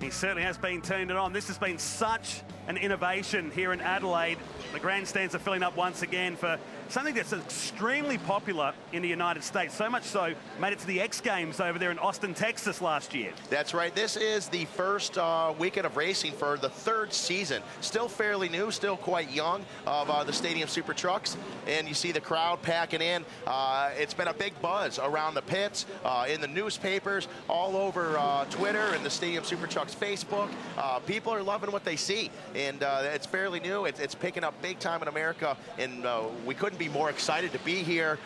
He certainly has been turning it on. This has been such an innovation here in Adelaide. The grandstands are filling up once again for something that's extremely popular in the United States. So much so, made it to the X Games over there in Austin, Texas last year. That's right. This is the first weekend of racing for the third season. Still fairly new, still quite young of the Stadium Super Trucks. And you see the crowd packing in. It's been a big buzz around the pits, in the newspapers, all over Twitter and the Stadium Super Trucks Facebook. People are loving what they see. And it's fairly new. It's picking up big time in America. And we couldn't be more excited to be here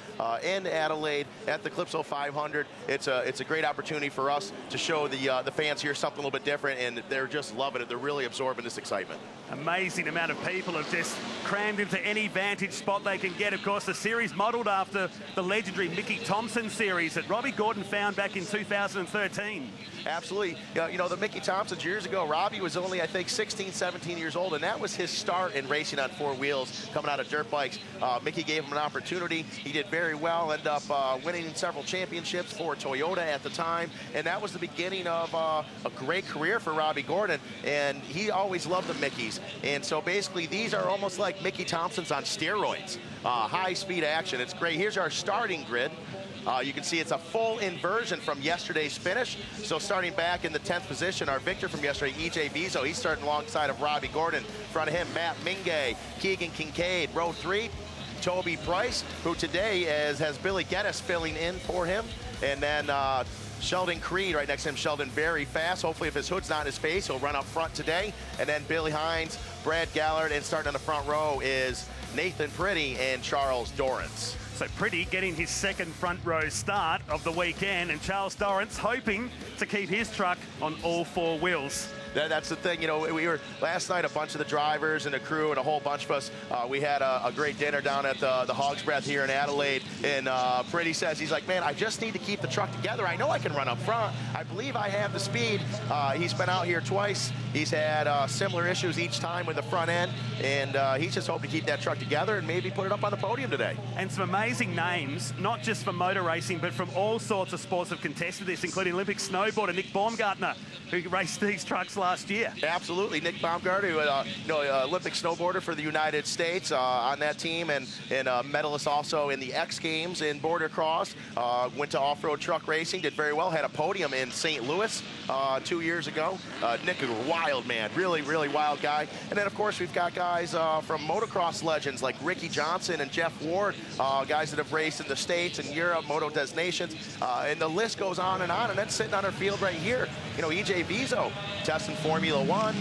in Adelaide at the Calypso 500. It's a great opportunity for us to show the fans here something a little bit different, and they're just loving it. They're really absorbing this excitement. Amazing amount of people have just crammed into any vantage spot they can get. Of course, the series modelled after the legendary Mickey Thompson series that Robbie Gordon found back in 2013. Absolutely. You know, the Mickey Thompsons years ago, Robbie was only, I think, 16, 17 years old, and that was his start in racing on four wheels, coming out of dirt bikes. Mickey gave him an opportunity. He did very well, ended up winning several championships for Toyota at the time, and that was the beginning of a great career for Robbie Gordon, and he always loved the Mickeys. And so basically, these are almost like Mickey Thompsons on steroids. High-speed action. It's great. Here's our starting grid. You can see it's a full inversion from yesterday's finish. So starting back in the 10th position, our victor from yesterday, E.J. Vizo, he's starting alongside of Robbie Gordon. In front of him, Matt Mingay, Keegan Kincaid. Row 3, Toby Price, who today has Billy Geddes filling in for him. And then Sheldon Creed right next to him. Sheldon very fast. Hopefully if his hood's not in his face, he'll run up front today. And then Billy Hines, Brad Gallard, and starting on the front row is Nathan Pretty and Charles Dorrance. So Pretty getting his second front row start of the weekend, and Charles Dorrance hoping to keep his truck on all four wheels. That's the thing, you know, we were last night, a bunch of the drivers and the crew and a whole bunch of us, we had a great dinner down at the Hog's Breath here in Adelaide, and Pretty says, he's like, man, I just need to keep the truck together. I know I can run up front. I believe I have the speed. He's been out here twice. He's had similar issues each time with the front end, and he's just hoping to keep that truck together and maybe put it up on the podium today. And some amazing names, not just for motor racing, but from all sorts of sports have contested this, including Olympic snowboarder Nick Baumgartner, who raced these trucks last year. Absolutely. Nick Baumgartner, Olympic snowboarder for the United States on that team, and a medalist also in the X Games in border cross. Went to off-road truck racing, did very well, had a podium in St. Louis 2 years ago. Nick is a wild man, really, really wild guy. And then, of course, we've got guys from motocross legends like Ricky Johnson and Jeff Ward, guys that have raced in the States and Europe, Moto Des Nations, and the list goes on, and that's sitting on our field right here. You know, E.J. Vizo, testing Formula One,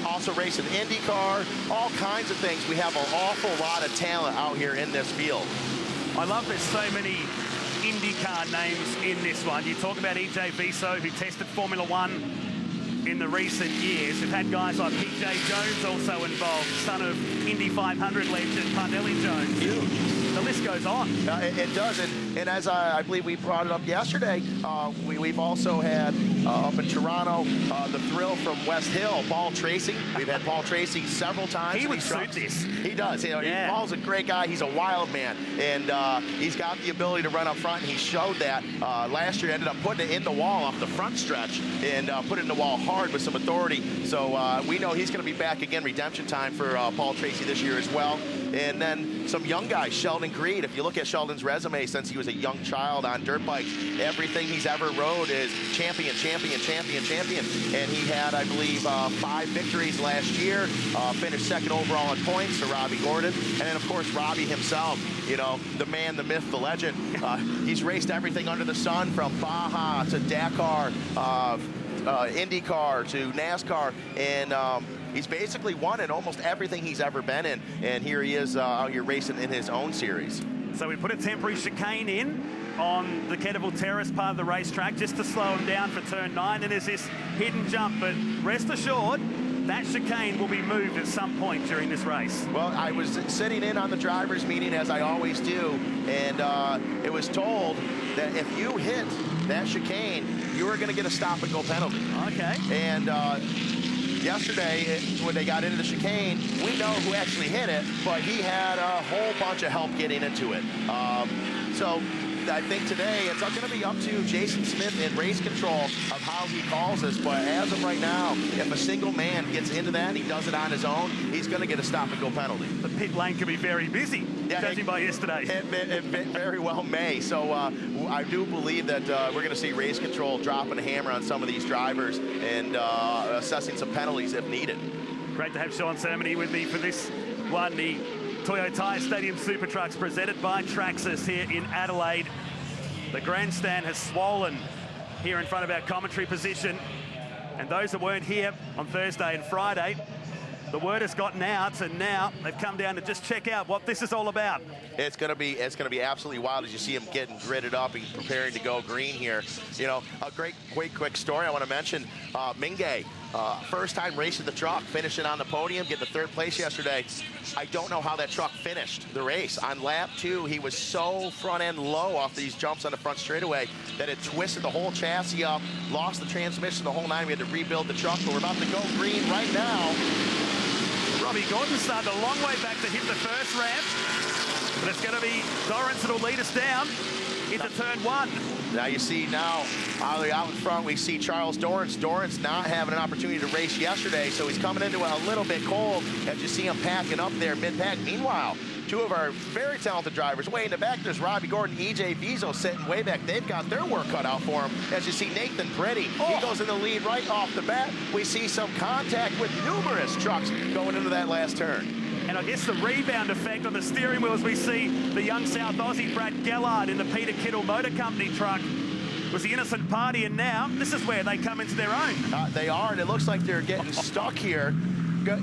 also racing IndyCar, all kinds of things. We have an awful lot of talent out here in this field. I love there's so many IndyCar names in this one. You talk about E.J. Vizo, who tested Formula One in the recent years. We've had guys like P.J. Jones also involved, son of Indy 500 legend Parnelli Jones. Huge. The list goes on. It does, and as I believe we brought it up yesterday, we've also had up in Toronto the thrill from West Hill, Paul Tracy. We've had Paul Tracy several times. He would suit this. He does. You know, yeah. Paul's a great guy. He's a wild man, and he's got the ability to run up front, and he showed that last year. Ended up putting it in the wall off the front stretch and put it in the wall hard with some authority. So we know he's going to be back again, redemption time for Paul Tracy this year as well. And then some young guys, Sheldon Creed. If you look at Sheldon's resume since he was a young child on dirt bikes, everything he's ever rode is champion, champion, champion, champion. And he had, I believe, 5 victories last year, finished second overall in points to Robbie Gordon. And then, of course, Robbie himself, you know, the man, the myth, the legend. He's raced everything under the sun from Baja to Dakar, IndyCar to NASCAR, and he's basically won in almost everything he's ever been in, and here he is out here racing in his own series. So we put a temporary chicane in on the Kettleville Terrace part of the racetrack just to slow him down for turn 9, and there's this hidden jump, but rest assured, that chicane will be moved at some point during this race. Well, I was sitting in on the drivers' meeting, as I always do, and it was told that if you hit that chicane, you were going to get a stop-and-go penalty. Okay. And yesterday, when they got into the chicane, we know who actually hit it, but he had a whole bunch of help getting into it. So I think today it's going to be up to Jason Smith in race control of how he calls this. But as of right now, if a single man gets into that and he does it on his own, he's going to get a stop-and-go penalty. The pit lane could be very busy, judging by yesterday. It very well may. So I do believe that we're going to see race control dropping a hammer on some of these drivers and assessing some penalties if needed. Great to have Sean Sermony with me for this one. The Toyota Stadium Super Trucks presented by Traxxas here in Adelaide. The grandstand has swollen here in front of our commentary position. And those that weren't here on Thursday and Friday, the word has gotten out, and now they've come down to just check out what this is all about. It's going to be absolutely wild as you see him getting gridded up and preparing to go green here. You know, a great quick story I want to mention. Mingay, first time racing the truck, finishing on the podium, getting the third place yesterday. I don't know how that truck finished the race. On lap 2, he was so front end low off these jumps on the front straightaway that it twisted the whole chassis up, lost the transmission, the whole nine. We had to rebuild the truck, but we're about to go green right now. Robbie Gordon started a long way back to hit the first ramp, but it's going to be Dorrance that'll lead us down into turn 1. Now you see out in front, we see Charles Dorrance. Dorrance not having an opportunity to race yesterday, so he's coming into it a little bit cold as you see him packing up there mid-pack. Meanwhile, two of our very talented drivers way in the back. There's Robbie Gordon, EJ Vizo sitting way back. They've got their work cut out for them. As you see Nathan Pretty, he goes in the lead right off the bat. We see some contact with numerous trucks going into that last turn. And I guess the rebound effect on the steering wheel as we see the young South Aussie Brad Gellard in the Peter Kittle Motor Company truck was the innocent party, and now this is where they come into their own. They are, and it looks like they're getting stuck here.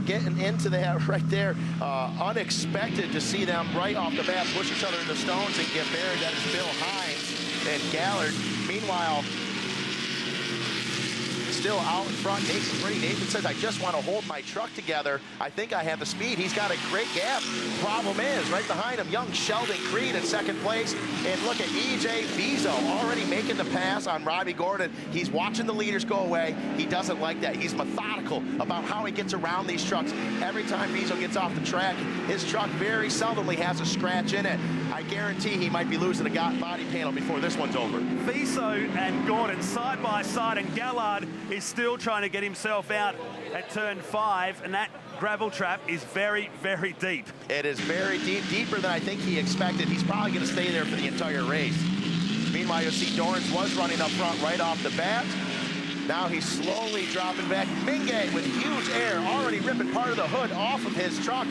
Getting into that right there. Unexpected to see them right off the bat push each other in the stones and get buried. That is Bill Hines and Gallard. Meanwhile, still out in front, Nathan Pretty. Nathan says, I just want to hold my truck together. I think I have the speed. He's got a great gap. Problem is, right behind him, young Sheldon Creed in second place. And look at EJ Vizo already making the pass on Robbie Gordon. He's watching the leaders go away. He doesn't like that. He's methodical about how he gets around these trucks. Every time Vizo gets off the track, his truck very seldomly has a scratch in it. I guarantee he might be losing a body panel before this one's over. Vizo and Gordon side by side, and Gallard is still trying to get himself out at turn 5, and that gravel trap is very, very deep. It is very deep, deeper than I think he expected. He's probably going to stay there for the entire race. Meanwhile, you'll see Dorrance was running up front right off the bat. Now he's slowly dropping back. Mingay with huge air, already ripping part of the hood off of his truck.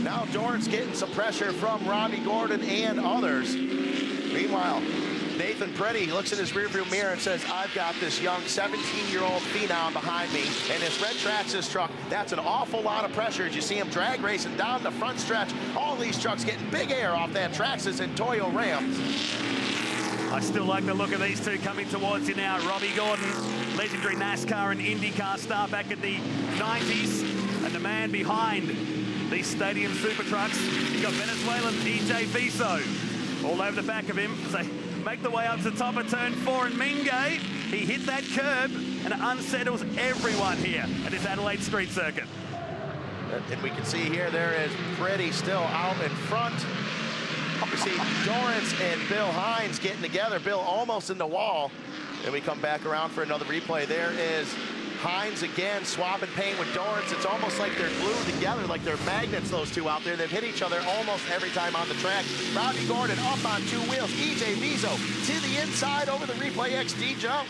Now Dorrance getting some pressure from Robbie Gordon and others. Meanwhile, Nathan Pretty looks in his rearview mirror and says, I've got this young 17-year-old phenom behind me, and this red Traxxas truck, that's an awful lot of pressure as you see him drag racing down the front stretch. All these trucks getting big air off that Traxxas and Toyo Ram. I still like the look of these two coming towards you now. Robbie Gordon, legendary NASCAR and IndyCar star back in the 90s, and the man behind these Stadium Super Trucks, you've got Venezuelan EJ Vizo all over the back of him. So make the way up to the top of turn 4, and Mingay, he hit that curb and it unsettles everyone here at this Adelaide street circuit. And we can see here, there is Pretty still out in front. We see Dorrance and Bill Hines getting together. Bill almost in the wall. And we come back around for another replay. There is Hines again, swapping paint with Dorrance. It's almost like they're glued together, like they're magnets, those two out there. They've hit each other almost every time on the track. Robbie Gordon up on 2 wheels. EJ Vizo to the inside over the Replay XD jump.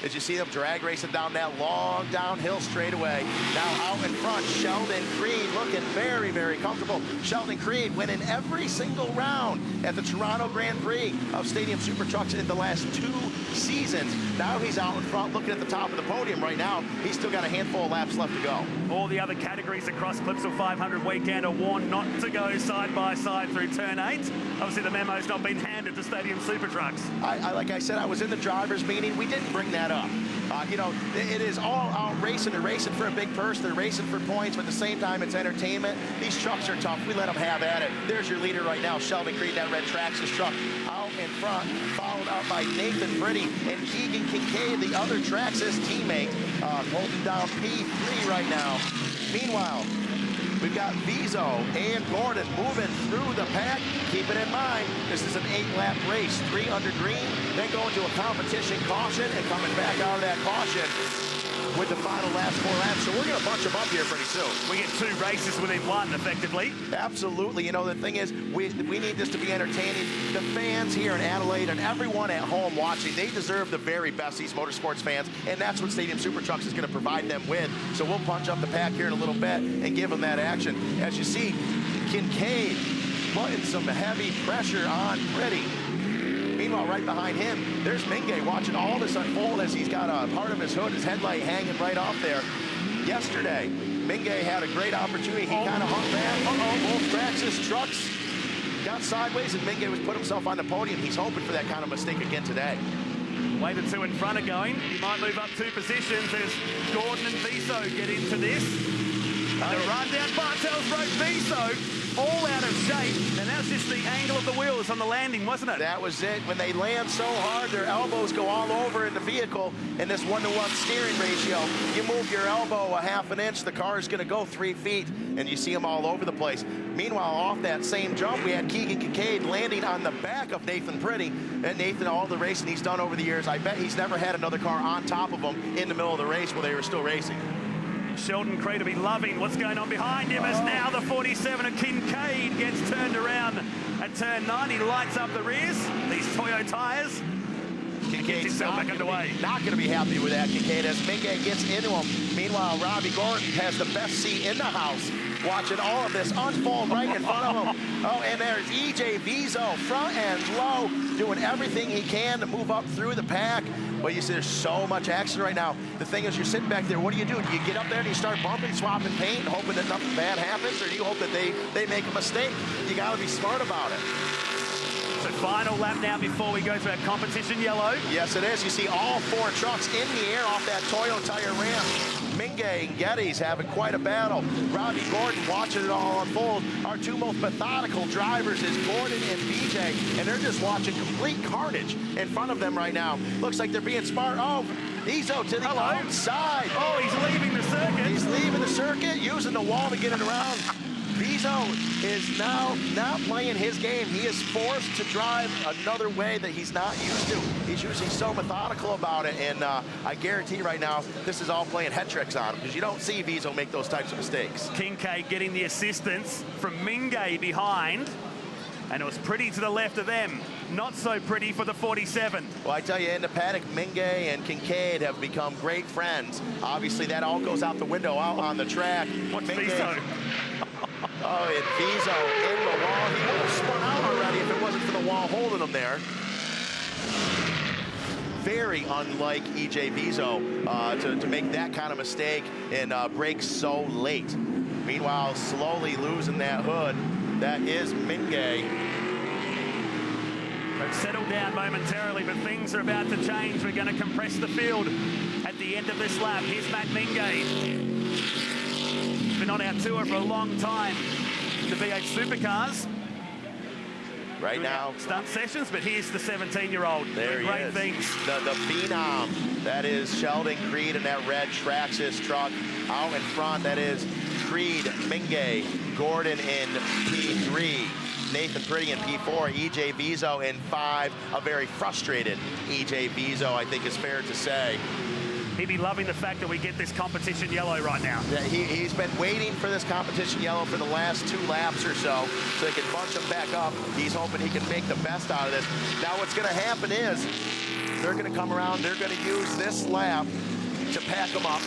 As you see them drag racing down that long downhill straightaway. Now out in front, Sheldon Creed looking very, very comfortable. Sheldon Creed winning every single round at the Toronto Grand Prix of Stadium Super Trucks in the last 2 seasons. Now he's out in front looking at the top of the podium right now. He's still got a handful of laps left to go. All the other categories across Clipsal 500 weekend are warned not to go side by side through turn 8. Obviously the memo's not been handed to Stadium Super Trucks. Like I said, I was in the drivers' meeting. We didn't bring that up. You know, it is all out racing. They're racing for a big purse. They're racing for points, but at the same time, it's entertainment. These trucks are tough. We let them have at it. There's your leader right now, Sheldon Creed, that red Traxxas truck out in front, followed up by Nathan Pretty and Keegan Kincaid, the other Traxxas teammate, holding down P3 right now. Meanwhile, We've got Vizo and Gordon moving through the pack. Keep it in mind, this is an 8-lap race. 3 under green, then going to a competition caution and coming back out of that caution with the final last 4 laps. So we're going to bunch them up here pretty soon. We get 2 races within 1, effectively. Absolutely. You know, the thing is, we need this to be entertaining. The fans here in Adelaide and everyone at home watching, they deserve the very best, these motorsports fans, and that's what Stadium Super Trucks is going to provide them with. So we'll punch up the pack here in a little bit and give them that action. As you see, Kincaid putting some heavy pressure on Pretty. Meanwhile, right behind him, there's Mingay watching all this unfold as he's got a part of his hood, his headlight hanging right off there. Yesterday, Mingay had a great opportunity. He kind of hung back. Both tracks, his trucks got sideways, and Mingay was put himself on the podium. He's hoping for that kind of mistake again today. Way the 2 in front are going. He might move up 2 positions as Gordon and Vizo get into this. And the run down Bartel's Road, Vizo all out of shape, and that's just the angle of the wheels on the landing, wasn't it? That was it. When they land so hard, their elbows go all over in the vehicle in this 1-to-1 steering ratio. You move your elbow a half an inch, the car is going to go 3 feet, and you see them all over the place. Meanwhile, off that same jump, we had Keegan Kincaid landing on the back of Nathan Pretty. And Nathan, all the racing he's done over the years, I bet he's never had another car on top of him in the middle of the race while they were still racing. Sheldon Creed will be loving what's going on behind him as now the 47 of Kincaid gets turned around at turn 9. He lights up the rears, these Toyo tyres. Kincaid's back underway. Not going to be happy with that, Kincaid, as Mingay gets into him. Meanwhile, Robbie Gordon has the best seat in the house, watching all of this unfold right in front of him. Oh, and there's EJ Vizo, front and low, doing everything he can to move up through the pack. Well, you see there's so much action right now. The thing is, you're sitting back there, what do? You get up there and you start bumping, swapping paint, hoping that nothing bad happens, or do you hope that they make a mistake? You got to be smart about it. So final lap now before we go to our competition yellow. Yes, it is. You see all 4 trucks in the air off that Toyo tire ramp. Mingay and Geddes having quite a battle. Robbie Gordon watching it all unfold. Our 2 most methodical drivers is Gordon and BJ, and they're just watching complete carnage in front of them right now. Looks like they're being smart. Oh, Vizo to the outside. Oh, he's leaving the circuit. He's leaving the circuit, using the wall to get it around. Vizo is now not playing his game. He is forced to drive another way that he's not used to. He's usually so methodical about it, and I guarantee right now this is all playing head tricks on him, because you don't see Vizo make those types of mistakes. Kincaid getting the assistance from Mingay behind, and it was pretty to the left of them. Not so pretty for the 47. Well, I tell you, in the paddock, Mingay and Kincaid have become great friends. Obviously, that all goes out the window out on the track. What's Vizo? Oh, and Vizo in the wall. He would have spun out already if it wasn't for the wall holding him there. Very unlike EJ Vizo to make that kind of mistake and brake so late. Meanwhile, slowly losing that hood. That is Mingay. They've settled down momentarily, but things are about to change. We're going to compress the field at the end of this lap. Here's Matt Mingay. Been on our tour for a long time. The V8 Supercars. Right now. Stunt sessions, but here's the 17-year-old. There he is. Things. The phenom. That is Sheldon Creed in that red Traxxas truck. Out in front, that is Creed, Mingay, Gordon in P3. Nathan Pretty in P4, EJ Vizo in 5. A very frustrated EJ Vizo, I think is fair to say. He'd be loving the fact that we get this competition yellow right now. Yeah, he's been waiting for this competition yellow for the last 2 laps or so they can bunch him back up. He's hoping he can make the best out of this. Now what's going to happen is they're going to come around, they're going to use this lap to pack them up,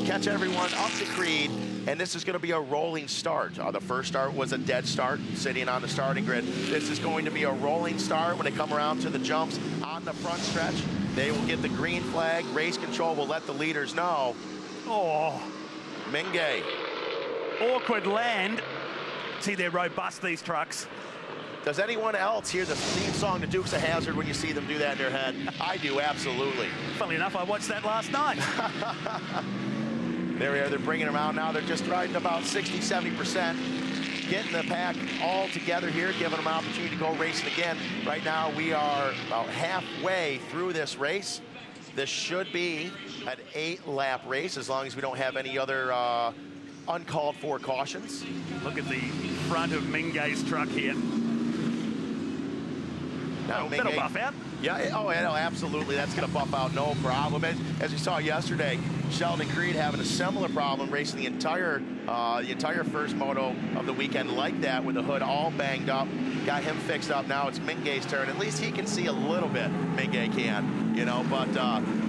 catch everyone up to Creed, and this is going to be a rolling start. The first start was a dead start, sitting on the starting grid. This is going to be a rolling start when they come around to the jumps on the front stretch. They will get the green flag. Race control will let the leaders know. Oh, Mingay. Awkward land. See, they're robust, these trucks. Does anyone else hear the theme song to Dukes of Hazzard when you see them do that in their head? I do, absolutely. Funnily enough, I watched that last night. There we are. They're bringing them out now. They're just riding about 60, 70%. Getting the pack all together here, giving them an opportunity to go racing again. Right now, we are about halfway through this race. This should be an 8-lap race, as long as we don't have any other uncalled for cautions. Look at the front of Mingay's truck here. Now, That'll buff out. Yeah, oh, yeah, no, absolutely. That's going to buff out, no problem. As we saw yesterday, Sheldon Creed having a similar problem, racing the entire first moto of the weekend like that, with the hood all banged up. Got him fixed up. Now it's Mingay's turn. At least he can see a little bit. Mingay can, you know, but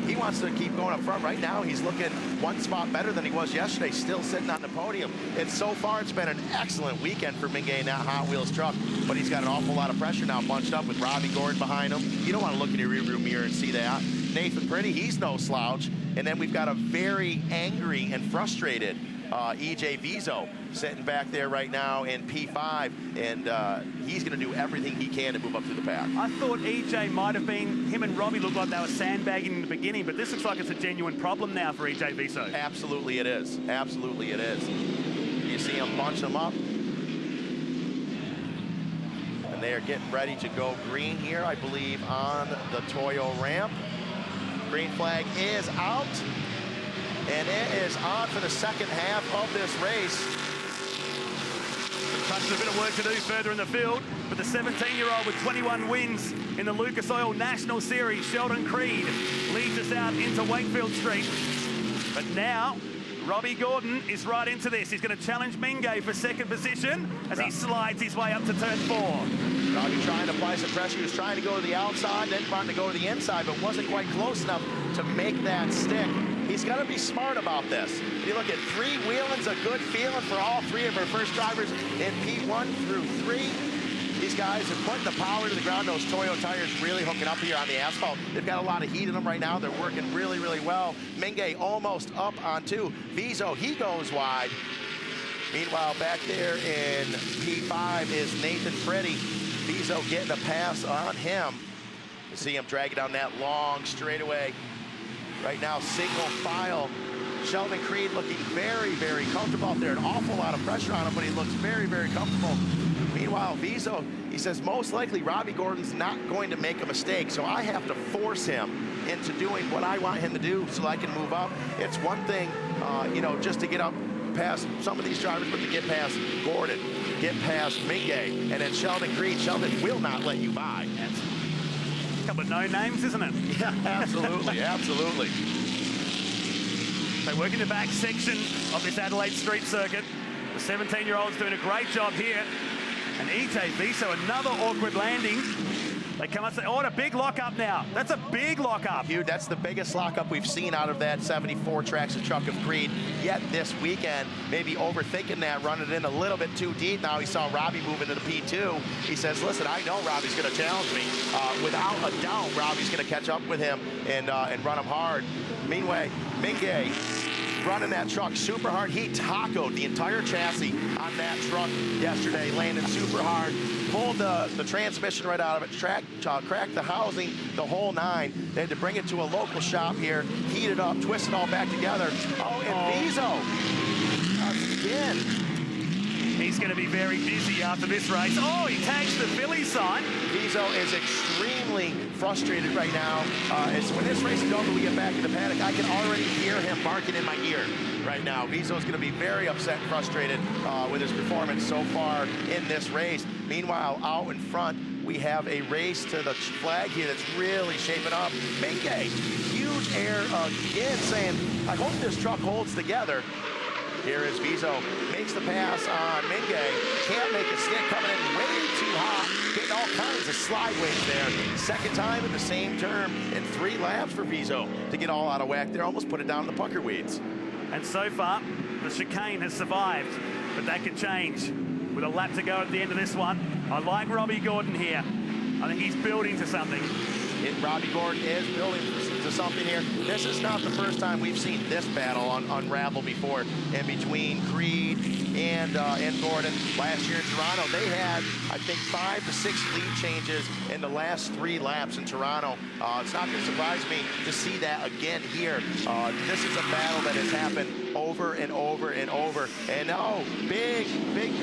he wants to keep going up front. Right now, he's looking one spot better than he was yesterday, still sitting on the podium. And so far, it's been an excellent weekend for Mingay in that Hot Wheels truck, but he's got an awful lot of pressure now bunched up with Robbie Gordon behind him. You don't want to look in your rearview mirror and see that. Nathan Pretty, he's no slouch. And then we've got a very angry and frustrated EJ Vizo sitting back there right now in P5, and he's going to do everything he can to move up through the pack. I thought EJ might have been, him and Robbie looked like they were sandbagging in the beginning, but this looks like it's a genuine problem now for EJ Vizo. Absolutely it is. Absolutely it is. You see him bunch them up. And they are getting ready to go green here, I believe, on the Toyo ramp. Green flag is out. And it is on for the second half of this race. The truck's a bit of work to do further in the field, but the 17-year-old with 21 wins in the Lucas Oil National Series, Sheldon Creed, leads us out into Wakefield Street. But now, Robbie Gordon is right into this. He's going to challenge Mingay for second position as he slides his way up to turn 4. Robbie trying to apply some pressure. He was trying to go to the outside, then trying to go to the inside, but wasn't quite close enough to make that stick. He's got to be smart about this. If you look at three-wheeling's a good feeling for all three of our first drivers in P1 through 3. These guys are putting the power to the ground. Those Toyo tires really hooking up here on the asphalt. They've got a lot of heat in them right now. They're working really, really well. Mingay almost up on 2. Vizo, he goes wide. Meanwhile, back there in P5 is Nathan Pretty. Vizo getting a pass on him. You see him dragging down that long straightaway. Right now, single file. Sheldon Creed looking very, very comfortable out there. An awful lot of pressure on him, but he looks very, very comfortable. Meanwhile, Vizo, he says most likely Robbie Gordon's not going to make a mistake, so I have to force him into doing what I want him to do so I can move up. It's one thing, you know, just to get up past some of these drivers, but to get past Gordon, get past Mingay, and then Sheldon Creed. Sheldon will not let you by. A couple of no names, isn't it? Yeah, absolutely, absolutely. They work in the back section of this Adelaide street circuit. The 17-year-old's doing a great job here. And EJ Vizo, another awkward landing. They come up and say, oh, and a big lockup now. That's a big lockup. Dude, that's the biggest lockup we've seen out of that 74 Traction truck of Creed yet this weekend. Maybe overthinking that, running it in a little bit too deep. Now he saw Robbie move into the P2. He says, listen, I know Robbie's going to challenge me. Without a doubt, Robbie's going to catch up with him and run him hard. Meanwhile, Mingay running that truck super hard. He tacoed the entire chassis on that truck yesterday, landing super hard. Pulled the transmission right out of it, cracked the housing, the whole 9. They had to bring it to a local shop here, heat it up, twist it all back together. Oh, and Vizo, again. He's going to be very busy after this race. Oh, he tags the Philly sign. Vizo is extremely frustrated right now. As when this race is over, we get back in the paddock, I can already hear him barking in my ear right now. Vizo's going to be very upset and frustrated with his performance so far in this race. Meanwhile, out in front, we have a race to the flag here that's really shaping up. Mingay, huge air again, saying, I hope this truck holds together. Here is Vizo, makes the pass on Mingay, can't make it stick, coming in way too hot, getting all kinds of slideways there. Second time in the same term in 3 laps for Vizo to get all out of whack there, almost put it down in the pucker weeds. And so far, the chicane has survived, but that could change with a lap to go at the end of this one. I like Robbie Gordon here. I think he's building to something. Robbie Gordon is building to something here. This is not the first time we've seen this battle unravel before in between Creed and Gordon. Last year in Toronto, they had, I think, 5 to 6 lead changes in the last 3 laps in Toronto. It's not going to surprise me to see that again here. This is a battle that has happened over and over and over. And oh, big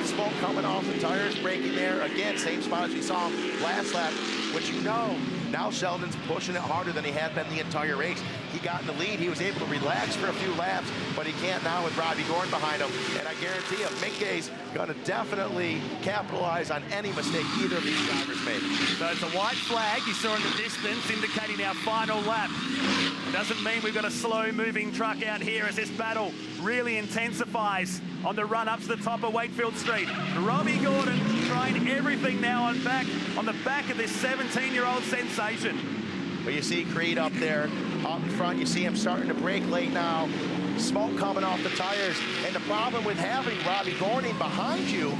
smoke coming off the tires, breaking there. Again, same spot as we saw him last lap, which you know Now Sheldon's pushing it harder than he had been the entire race. He got in the lead. He was able to relax for a few laps, but he can't now with Robbie Gordon behind him. And I guarantee you, Mingay's going to definitely capitalize on any mistake either of these drivers make. So it's a white flag you saw in the distance indicating our final lap. Doesn't mean we've got a slow-moving truck out here as this battle really intensifies on the run up to the top of Wakefield Street. Robbie Gordon trying everything now on the back of this 17-year-old sensation. But you see Creed up there, up in front. You see him starting to brake late now. Smoke coming off the tires. And the problem with having Robbie Gordon behind you,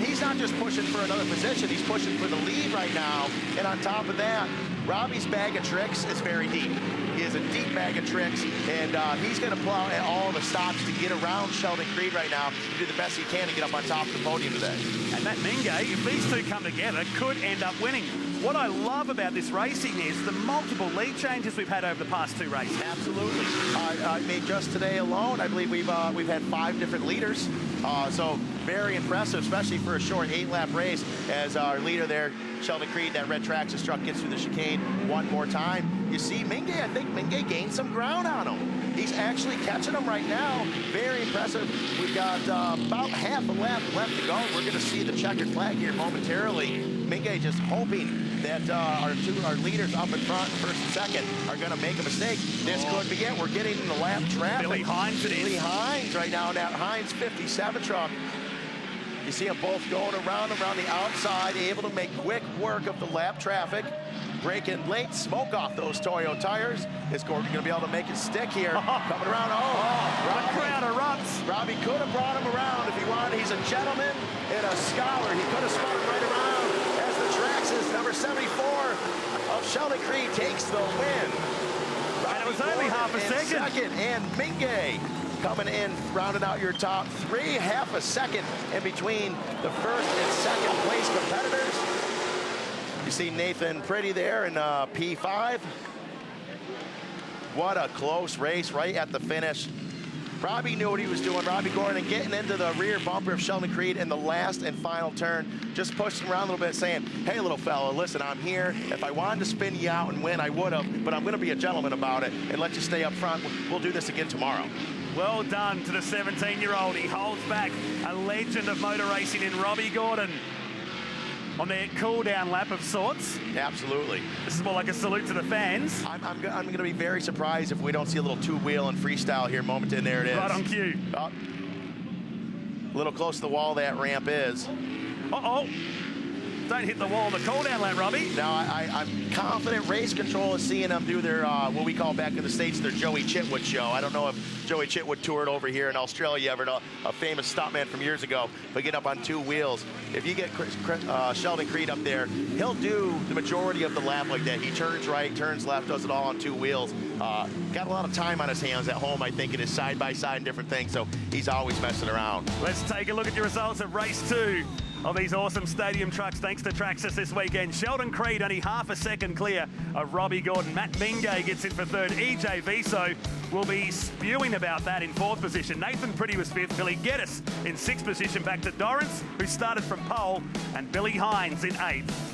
he's not just pushing for another position, he's pushing for the lead right now. And on top of that, Robbie's bag of tricks is very deep. He has a deep bag of tricks, and he's going to plow at all the stops to get around Sheldon Creed right now, do the best he can to get up on top of the podium today. And Matt Mingay, if these two come together, could end up winning. What I love about this racing is the multiple lead changes we've had over the past two races. Absolutely. I mean, just today alone, I believe we've had 5 different leaders. So very impressive, especially for a short 8-lap race, as our leader there, Sheldon Creed, that red Traxxas truck, gets through the chicane one more time. You see Mingay, I think Mingay gained some ground on him. He's actually catching him right now. Very impressive. We've got about half a lap left to go. We're going to see the checkered flag here momentarily. Mingay just hoping that our leaders up in front, first and second, are going to make a mistake. This could be it. We're getting in the lap traffic. Billy Hines it is. Billy Hines right now in that Hines 57 truck. You see them both going around the outside, able to make quick work of the lap traffic. Breaking late, smoke off those Toyo tires. Is Gordon going to be able to make it stick here? Coming around, the crowd erupts. Robbie could have brought him around if he wanted. He's a gentleman and a scholar. He could have spun him right around as the Traxxas, number 74 of Sheldon Creed, takes the win. And it was only half a second. And Mingay coming in, rounding out your top 3, half a second in between the first and second place competitors. You see Nathan Pretty there in P5. What a close race right at the finish. Robbie knew what he was doing. Robbie Gordon getting into the rear bumper of Sheldon Creed in the last and final turn. Just pushed him around a little bit, saying, hey, little fella, listen, I'm here. If I wanted to spin you out and win, I would have, but I'm going to be a gentleman about it and let you stay up front. We'll do this again tomorrow. Well done to the 17-year-old. He holds back a legend of motor racing in Robbie Gordon on their cool-down lap of sorts. Absolutely. This is more like a salute to the fans. I'm going to be very surprised if we don't see a little two-wheel and freestyle here moment, and there it is. Right on cue. A little close to the wall that ramp is. Uh-oh. Don't hit the wall on the cool-down lap, Robbie. Now, I'm confident Race Control is seeing them do their, what we call back in the States, their Joey Chitwood show. I don't know if Joey Chitwood toured over here in Australia ever, a famous stuntman from years ago, but get up on 2 wheels. If you get Sheldon Creed up there, he'll do the majority of the lap like that. He turns right, turns left, does it all on 2 wheels. Got a lot of time on his hands at home, I think, in his side-by-side and different things, so he's always messing around. Let's take a look at your results of race 2 of these awesome stadium trucks, thanks to Traxxas this weekend. Sheldon Creed only half a second clear of Robbie Gordon. Matt Mingay gets in for 3rd. EJ Viso will be spewing about that in 4th position. Nathan Pretty was 5th. Billy Geddes in 6th position, back to Dorrance, who started from pole, and Billy Hines in 8th.